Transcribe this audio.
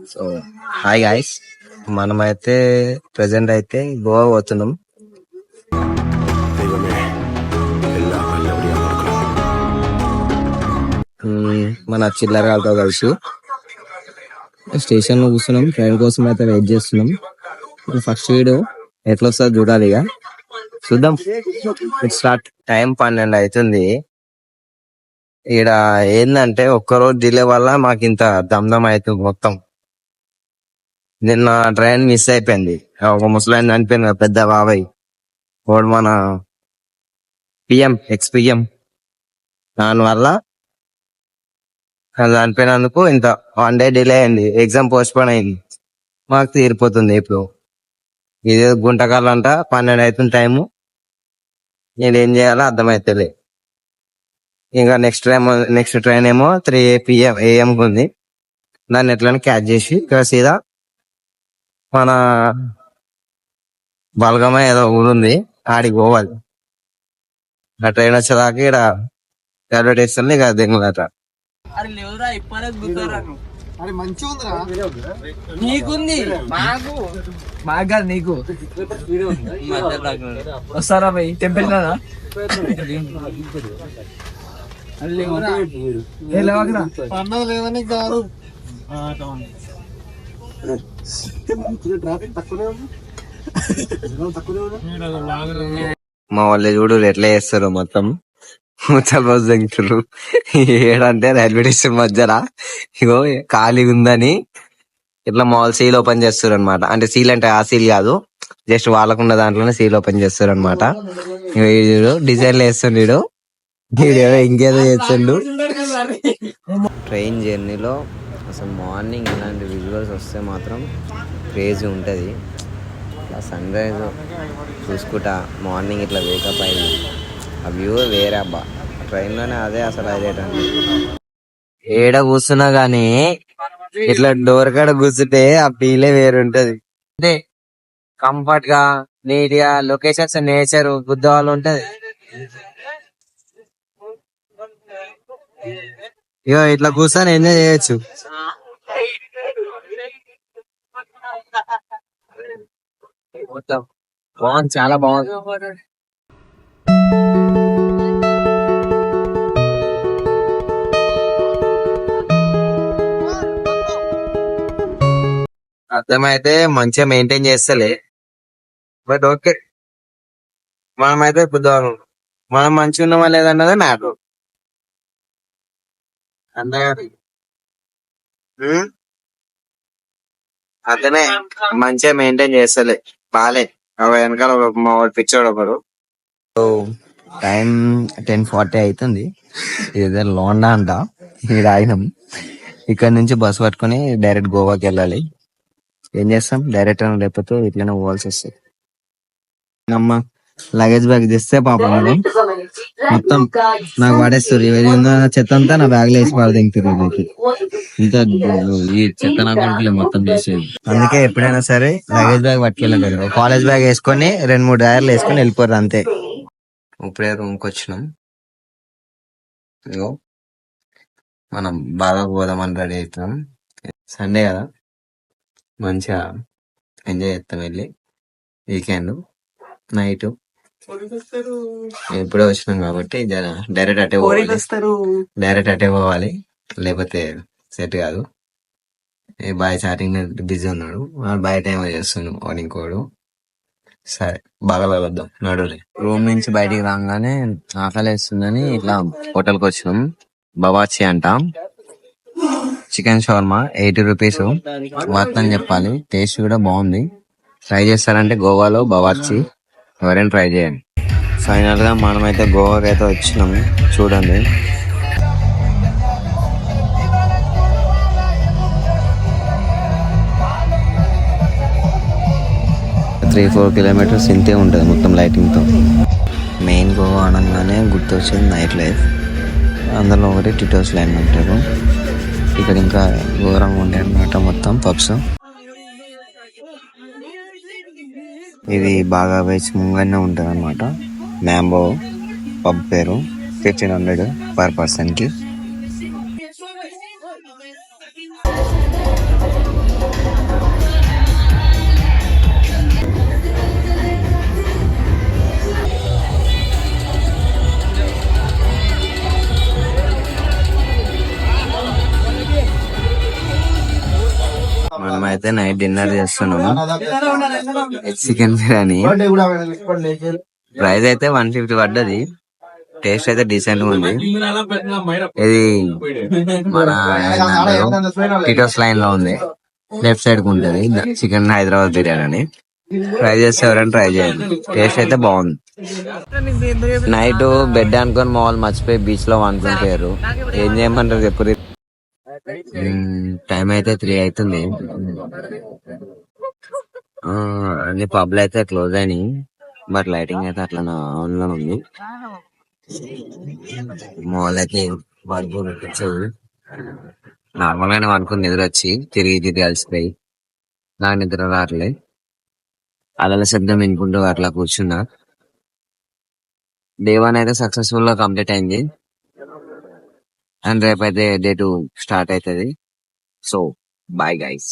So hi guys, మనమైతే present అయితే గోవా పోతున్నాం. మన చిల్లరగాలతో కలిసి స్టేషన్ లో కూర్చున్నాం. ట్రైన్ కోసం అయితే వెయిట్ చేస్తున్నాం. ఫస్ట్ వీడియో ఎట్లా వస్తుందో చూడాలి. ఇక చూద్దాం. స్టార్ట్. టైం 12 అవుతుంది. ఈడ ఏంటంటే ఒక్కరోజు డిలే వల్ల మాకు ఇంత దమ్దం అవుతుంది మొత్తం. నిన్న ట్రైన్ మిస్ అయిపోయింది. ఒక ముసలాయన చనిపోయింది, పెద్ద బాబాయ్. వాడు మన ఎక్స్ పిఎం. దానివల్ల చనిపోయినందుకు ఇంత 1 డే డిలే అయింది. ఎగ్జామ్ పోస్ట్ పోన్ అయింది. మాకు తీరిపోతుంది ఇప్పుడు. ఇది గుంటకాలంట 12 అవుతుంది టైము. నేనేం చేయాలో అర్థమైతలే. ఇంకా నెక్స్ట్ ట్రైన్ ఏమో 3 AM ఉంది. దాన్ని ఎట్లయినా క్యాచ్ చేసి ఇక్కడ సీదా మన బలగమ ఏదో ఊరుంది, ఆడికి పోవాలి. ఆ ట్రైన్ వచ్చేదాకా ఇక్కడ టాబ్లెట్ వేస్తుంది. ఇక దిగులట. నీకుంది మాకు కాదు, నీకు వస్తారా భయ్? టెంపుల్ కదా లేవని కాదు. మా వాళ్ళు చూడు ఎట్లా చేస్తారు, మొత్తం ముచ్చలు రోజు దిగుతారు. ఏడంటే రైల్వే స్టేషన్ మధ్యలో ఇగో ఖాళీగా ఉందని ఇట్లా మాల్ సీల్ ఓపెన్ చేస్తారు అనమాట. అంటే సీల్ అంటే ఆ సీల్ కాదు, జస్ట్ వాళ్ళకున్న దాంట్లోనే సీల్ ఓపెన్ చేస్తారు అనమాట. డిజైన్లు వేస్తుండీడు, ఇంకేదో చేస్తుండు. ట్రైన్ జర్నీలో అసలు మార్నింగ్ ఇలాంటి విజువల్స్ వస్తే మాత్రం క్రేజీ ఉంటుంది. ఇట్లా సన్ రైజ్ చూసుకుంటా మార్నింగ్ ఇట్లా వేకప్ అయింది. ఆ వ్యూ వేరే అబ్బా. ట్రైన్లోనే అదే అసలు హైలైట్ అండి. ఏడ కూర్చున్నా గానీ ఇట్లా డోర్ కాడ కూర్చుంటే ఆ ఫీలే వేరుంటది. అంటే కంఫర్ట్ గా, నీట్ గా, లొకేషన్స్, నేచర్ గుద్దవాళ్ళు ఉంటది. ఇగో ఇట్లా కూర్చొని ఎంజాయ్ చేయొచ్చు. మొత్తం బాగుంది, చాలా బాగుంది. అర్థమైతే మంచిగా మెయింటైన్ చేస్తలే, బట్ ఓకే. మనమైతే బుద్ధవాళ్ళం. మనం మంచిగా ఉన్నామా లేదన్నదే మ్యాటర్. అంతేగాని అతనే మంచిగా మెయింటైన్ చేస్తలే, బాలే. వెనకాల మా వాడు పిచ్చోడు ఒకడు. టైం 10:40 అవుతుంది. ఇదే లోండా అంట. ఇక్కడ ఆగినాం. ఇక్కడ నుంచి బస్ పట్టుకుని డైరెక్ట్ గోవాకి వెళ్ళాలి. ఏం చేస్తాం, డైరెక్ట్ లేకపోతే ఇట్లనే పోవాల్సి వస్తుంది. అమ్మ లగేజ్ బ్యాగ్ తెస్తే పాపం మొత్తం నాకు పడేస్తారు. చెత్త అంతా నా బ్యాగ్ లో వేసి పడదింగుతారు. ఇంత ఈ చెత్త నా కొడుకులే మొత్తం చేసేది. అందుకే ఎప్పుడైనా సరే లగేజ్ బ్యాగ్ పట్టుకెళ్ళలేదు. కాలేజ్ బ్యాగ్ వేసుకొని 2-3 టైర్లు వేసుకొని వెళ్ళిపోరు అంతే. ఇప్పుడే రూమ్కి వచ్చినాం. ఇగో మనం బాగా పోదామని రెడీ అవుతున్నాం. సండే కదా, మంచిగా ఎంజాయ్ చేస్తాం. వెళ్ళి వీకెండ్ నైట్ ఎప్పుడో వచ్చినాం కాబట్టి డైరెక్ట్ అటే పోవాలి, లేకపోతే సెట్ కాదు. బాయ్ చాటింగ్ బిజీ ఉన్నాడు, బాయ్ టైం చేస్తున్నాడు వాడు ఇంకోడు. సరే బాగా వద్దాం నడులే. రూమ్ నుంచి బయటికి రాగానే ఆకలి వేస్తుందని ఇట్లా హోటల్కి వచ్చినాం. బవాచి అంట, చికెన్ షవర్మా 80 రూపీస్. వర్త్ అని చెప్పాలి. టేస్ట్ కూడా బాగుంది. ట్రై చేస్తారంటే గోవాలో బవాచి ఎవరైనా ట్రై చేయండి. ఫైనల్ గా మనమైతే గోవాకి అయితే వచ్చినాం. చూడండి, 3-4 కిలోమీటర్స్ ఇంతే ఉంటుంది మొత్తం లైటింగ్ తో. మెయిన్ గోవా అనగానే గుర్తొచ్చింది నైట్ లైఫ్. అందులో ఒకటి టిటోస్ ల్యాండ్ అంటారు. ఇక్కడ ఇంకా ఘోరంగా ఉండే అనమాట మొత్తం పబ్స్. ఇది బాగా వేసి ముంగనే ఉంటుంది అనమాట. మ్యాంబో పబ్ పేరు. 1500 పర్ పర్సన్ కి. మనమైతే నైట్ డిన్నర్ చేస్తున్నాము. చికెన్ బిర్యానీ ప్రైస్ అయితే 150 పడ్డది. టేస్ట్ అయితే డీసెంట్ గా ఉంది. ఇది మన టిటోస్ లైన్ లో ఉంది, లెఫ్ట్ సైడ్ కు ఉంటది. చికెన్ హైదరాబాద్ బిర్యానీ అని ట్రై చేస్తే ఎవరైనా ట్రై చేయండి. టేస్ట్ అయితే బాగుంది. నైట్ బెడ్ అనుకొని మా వాళ్ళు మర్చిపోయి బీచ్ లో అనుకుంటారు. ఏం చేయమంటారు చెప్పు. టైం అయితే 3 అవుతుంది. అన్ని పబ్లు అయితే క్లోజ్ అయినాయి, బట్ లైటింగ్ అయితే అట్లా ఆన్ లో ఉంది. మాల్ అయితే వర్క్ నార్మల్ గానే అనుకుని నిద్ర వచ్చి తిరిగి తిరిగి అలసిపోయి నాకు నిద్ర రావట్లే. అలల శబ్దం వినుకుంటూ అట్లా కూర్చున్నా. డే 1 అయితే సక్సెస్ఫుల్ గా కంప్లీట్ అయింది, అండ్ రేపైతే డే 2 స్టార్ట్ అవుతుంది. So bye guys.